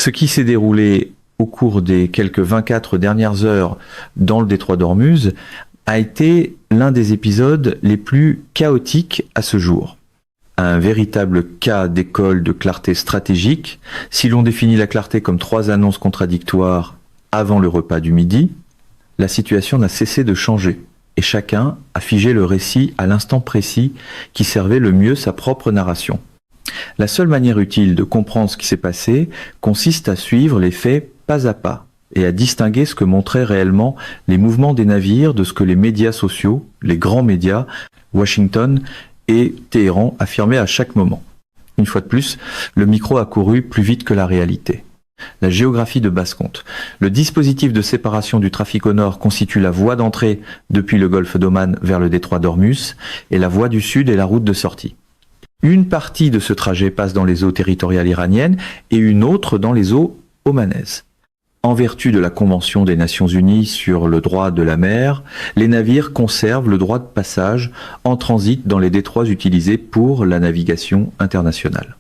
Ce qui s'est déroulé au cours des quelques 24 dernières heures dans le détroit d'Ormuz a été l'un des épisodes les plus chaotiques à ce jour. Un véritable cas d'école de clarté stratégique, si l'on définit la clarté comme 3 annonces contradictoires avant le repas du midi, la situation n'a cessé de changer et chacun a figé le récit à l'instant précis qui servait le mieux sa propre narration. La seule manière utile de comprendre ce qui s'est passé consiste à suivre les faits pas à pas et à distinguer ce que montraient réellement les mouvements des navires de ce que les médias sociaux, les grands médias, Washington et Téhéran affirmaient à chaque moment. Une fois de plus, le micro a couru plus vite que la réalité. La géographie de basse-compte. Le dispositif de séparation du trafic au nord constitue la voie d'entrée depuis le golfe d'Oman vers le détroit d'Ormuz et la voie du sud est la route de sortie. Une partie de ce trajet passe dans les eaux territoriales iraniennes et une autre dans les eaux omanaises. En vertu de la Convention des Nations Unies sur le droit de la mer, les navires conservent le droit de passage en transit dans les détroits utilisés pour la navigation internationale.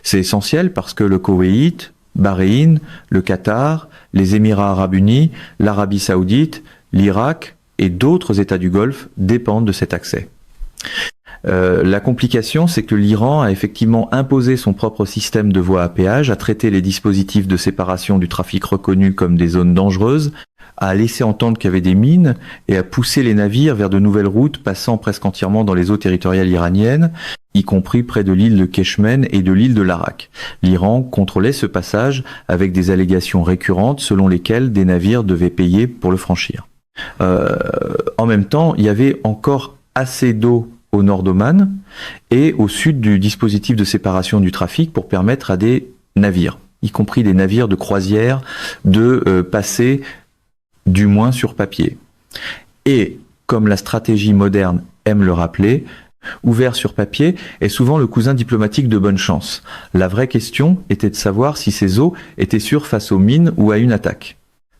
C'est essentiel parce que le Koweït, Bahreïn, le Qatar, les Émirats arabes unis, l'Arabie saoudite, l'Irak et d'autres États du Golfe dépendent de cet accès. La complication, c'est que l'Iran a effectivement imposé son propre système de voies à péage, a traité les dispositifs de séparation du trafic reconnus comme des zones dangereuses, a laissé entendre qu'il y avait des mines et a poussé les navires vers de nouvelles routes passant presque entièrement dans les eaux territoriales iraniennes, y compris près de l'île de Kechemen et de l'île de Larak. L'Iran contrôlait ce passage avec des allégations récurrentes selon lesquelles des navires devaient payer pour le franchir. En même temps, il y avait encore assez d'eau au nord d'Oman et au sud du dispositif de séparation du trafic pour permettre à des navires, y compris des navires de croisière, de passer du moins sur papier. Et, comme la stratégie moderne aime le rappeler, ouvert sur papier est souvent le cousin diplomatique de bonne chance. La vraie question était de savoir si ces eaux étaient sûres face aux mines ou à une attaque.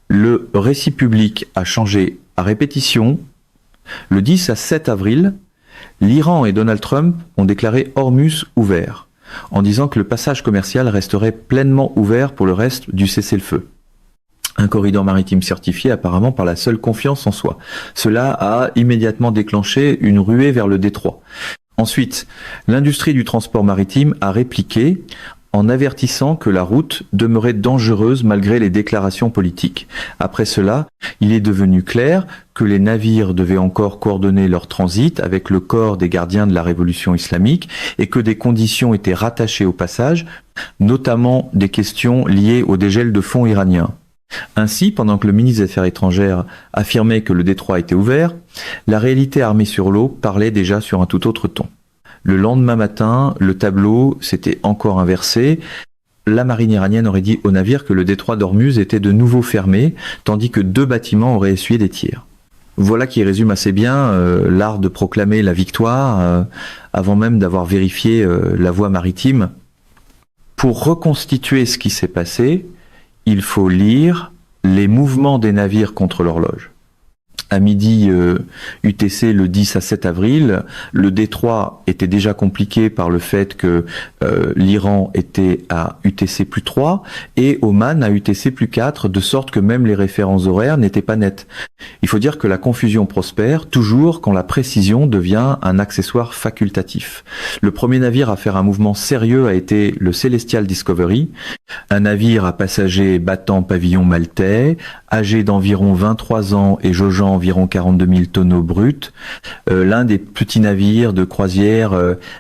Le récit public a changé à répétition. Le 10 à 7 avril, l'Iran et Donald Trump ont déclaré Ormuz ouvert, en disant que le passage commercial resterait pleinement ouvert pour le reste du cessez-le-feu. Un corridor maritime certifié apparemment par la seule confiance en soi. Cela a immédiatement déclenché une ruée vers le détroit. Ensuite, l'industrie du transport maritime a répliqué en avertissant que la route demeurait dangereuse malgré les déclarations politiques. Après cela, il est devenu clair que les navires devaient encore coordonner leur transit avec le corps des gardiens de la révolution islamique et que des conditions étaient rattachées au passage, notamment des questions liées au dégel de fonds iraniens. Ainsi, pendant que le ministre des Affaires étrangères affirmait que le détroit était ouvert, la réalité armée sur l'eau parlait déjà sur un tout autre ton. Le lendemain matin, le tableau s'était encore inversé. La marine iranienne aurait dit au navire que le détroit d'Ormuz était de nouveau fermé, tandis que 2 bâtiments auraient essuyé des tirs. Voilà qui résume assez bien l'art de proclamer la victoire avant même d'avoir vérifié la voie maritime. Pour reconstituer ce qui s'est passé, il faut lire les mouvements des navires contre l'horloge. À midi UTC le 10 à 7 avril, le détroit était déjà compliqué par le fait que l'Iran était à UTC plus 3 et Oman à UTC plus 4, de sorte que même les références horaires n'étaient pas nettes. Il faut dire que la confusion prospère toujours quand la précision devient un accessoire facultatif. Le premier navire à faire un mouvement sérieux a été le Celestial Discovery, un navire à passagers battant pavillon maltais, âgé d'environ 23 ans et jaugeant environ 42 000 tonneaux bruts, l'un des petits navires de croisière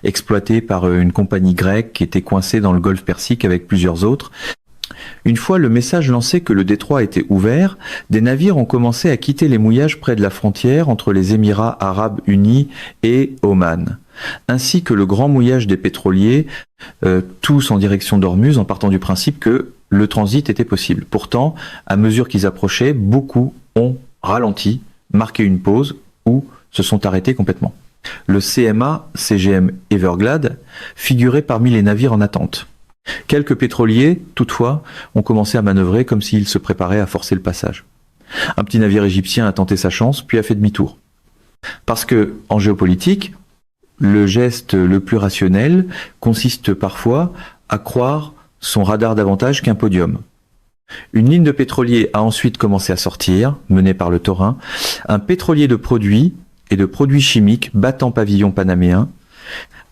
exploités par une compagnie grecque qui était coincée dans le golfe Persique avec plusieurs autres. Une fois le message lancé que le détroit était ouvert, des navires ont commencé à quitter les mouillages près de la frontière entre les Émirats arabes unis et Oman, ainsi que le grand mouillage des pétroliers, tous en direction d'Ormuz en partant du principe que le transit était possible. Pourtant, à mesure qu'ils approchaient, beaucoup ont ralenti, marqué une pause ou se sont arrêtés complètement. Le CMA CGM Everglade figurait parmi les navires en attente. Quelques pétroliers, toutefois, ont commencé à manœuvrer comme s'ils se préparaient à forcer le passage. Un petit navire égyptien a tenté sa chance, puis a fait demi-tour. Parce que, en géopolitique, le geste le plus rationnel consiste parfois à croire son radar davantage qu'un podium. Une ligne de pétroliers a ensuite commencé à sortir, menée par le Taurin, un pétrolier de produits et de produits chimiques battant pavillon panaméen,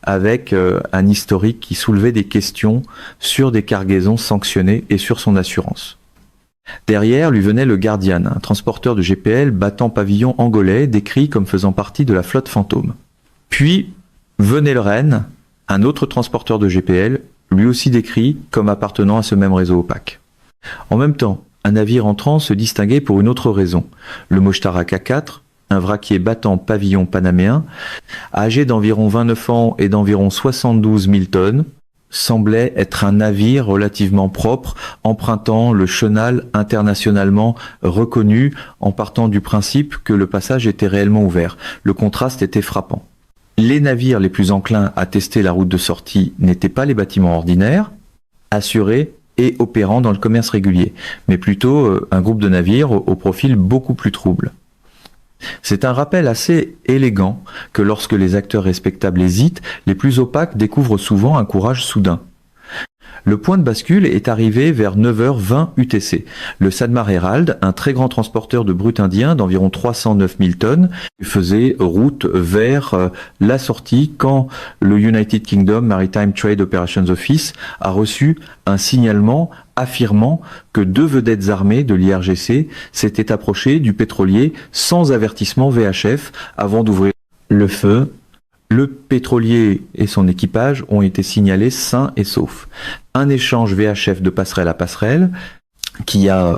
avec un historique qui soulevait des questions sur des cargaisons sanctionnées et sur son assurance. Derrière lui venait le Guardian, un transporteur de GPL battant pavillon angolais, décrit comme faisant partie de la flotte fantôme. Puis venait le Rennes, un autre transporteur de GPL, lui aussi décrit comme appartenant à ce même réseau opaque. En même temps, un navire entrant se distinguait pour une autre raison. Le Moshtara K4, un vraquier battant pavillon panaméen, âgé d'environ 29 ans et d'environ 72 000 tonnes, semblait être un navire relativement propre, empruntant le chenal internationalement reconnu en partant du principe que le passage était réellement ouvert. Le contraste était frappant. Les navires les plus enclins à tester la route de sortie n'étaient pas les bâtiments ordinaires, assurés et opérant dans le commerce régulier, mais plutôt un groupe de navires au profil beaucoup plus trouble. C'est un rappel assez élégant que lorsque les acteurs respectables hésitent, les plus opaques découvrent souvent un courage soudain. Le point de bascule est arrivé vers 9h20 UTC. Le Sadmar Herald, un très grand transporteur de brut indien d'environ 309 000 tonnes, faisait route vers la sortie quand le United Kingdom Maritime Trade Operations Office a reçu un signalement affirmant que 2 vedettes armées de l'IRGC s'étaient approchées du pétrolier sans avertissement VHF avant d'ouvrir le feu. Le pétrolier et son équipage ont été signalés sains et saufs. Un échange VHF de passerelle à passerelle, qui a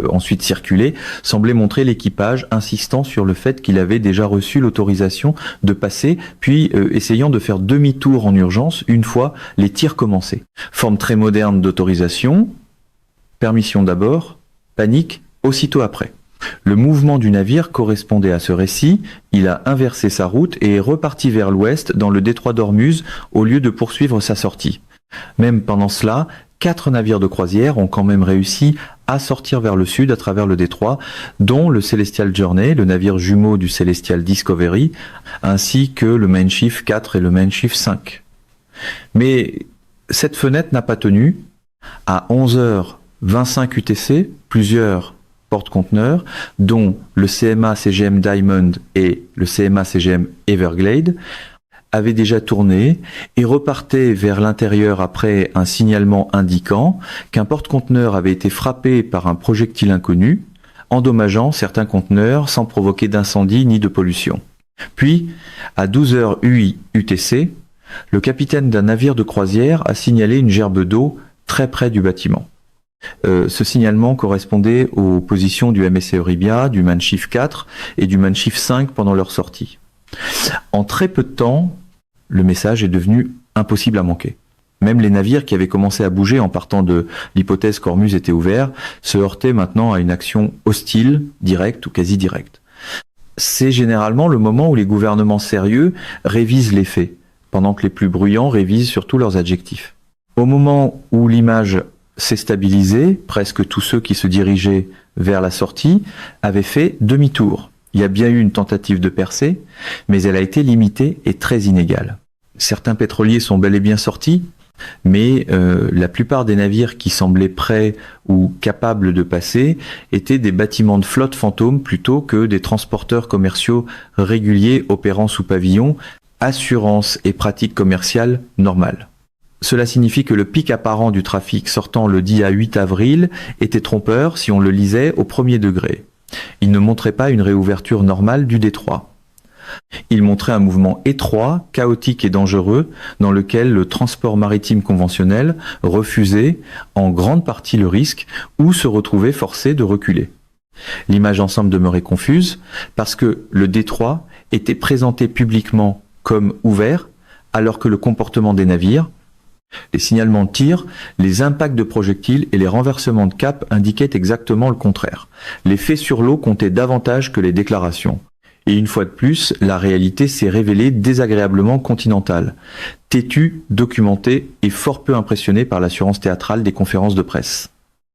ensuite circulé, semblait montrer l'équipage insistant sur le fait qu'il avait déjà reçu l'autorisation de passer, puis essayant de faire demi-tour en urgence une fois les tirs commencés. Forme très moderne d'autorisation, permission d'abord, panique aussitôt après. Le mouvement du navire correspondait à ce récit, il a inversé sa route et est reparti vers l'ouest dans le détroit d'Ormuz au lieu de poursuivre sa sortie. Même pendant cela, 4 navires de croisière ont quand même réussi à sortir vers le sud à travers le détroit, dont le Celestial Journey, le navire jumeau du Celestial Discovery, ainsi que le Mein Schiff 4 et le Mein Schiff 5. Mais cette fenêtre n'a pas tenu. À 11h25 UTC, plusieurs porte-conteneurs, dont le CMA-CGM Diamond et le CMA-CGM Everglade, avaient déjà tourné et repartaient vers l'intérieur après un signalement indiquant qu'un porte-conteneur avait été frappé par un projectile inconnu, endommageant certains conteneurs sans provoquer d'incendie ni de pollution. Puis, à 12h UI UTC, le capitaine d'un navire de croisière a signalé une gerbe d'eau très près du bâtiment. Ce signalement correspondait aux positions du MSC Euribia, du Mein Schiff 4 et du Mein Schiff 5 pendant leur sortie. En très peu de temps, le message est devenu impossible à manquer. Même les navires qui avaient commencé à bouger en partant de l'hypothèse qu'Ormuz était ouvert se heurtaient maintenant à une action hostile, directe ou quasi directe. C'est généralement le moment où les gouvernements sérieux révisent les faits, pendant que les plus bruyants révisent surtout leurs adjectifs. Au moment où l'image s'est stabilisé, presque tous ceux qui se dirigeaient vers la sortie avaient fait demi-tour. Il y a bien eu une tentative de percée, mais elle a été limitée et très inégale. Certains pétroliers sont bel et bien sortis, mais la plupart des navires qui semblaient prêts ou capables de passer étaient des bâtiments de flotte fantômes plutôt que des transporteurs commerciaux réguliers opérant sous pavillon, assurance et pratique commerciale normale. Cela signifie que le pic apparent du trafic sortant le dit à 8 avril était trompeur si on le lisait au premier degré. Il ne montrait pas une réouverture normale du détroit. Il montrait un mouvement étroit, chaotique et dangereux dans lequel le transport maritime conventionnel refusait en grande partie le risque ou se retrouvait forcé de reculer. L'image ensemble demeurait confuse parce que le détroit était présenté publiquement comme ouvert alors que le comportement des navires, les signalements de tir, les impacts de projectiles et les renversements de cap indiquaient exactement le contraire. Les faits sur l'eau comptaient davantage que les déclarations. Et une fois de plus, la réalité s'est révélée désagréablement continentale, têtue, documentée et fort peu impressionnée par l'assurance théâtrale des conférences de presse.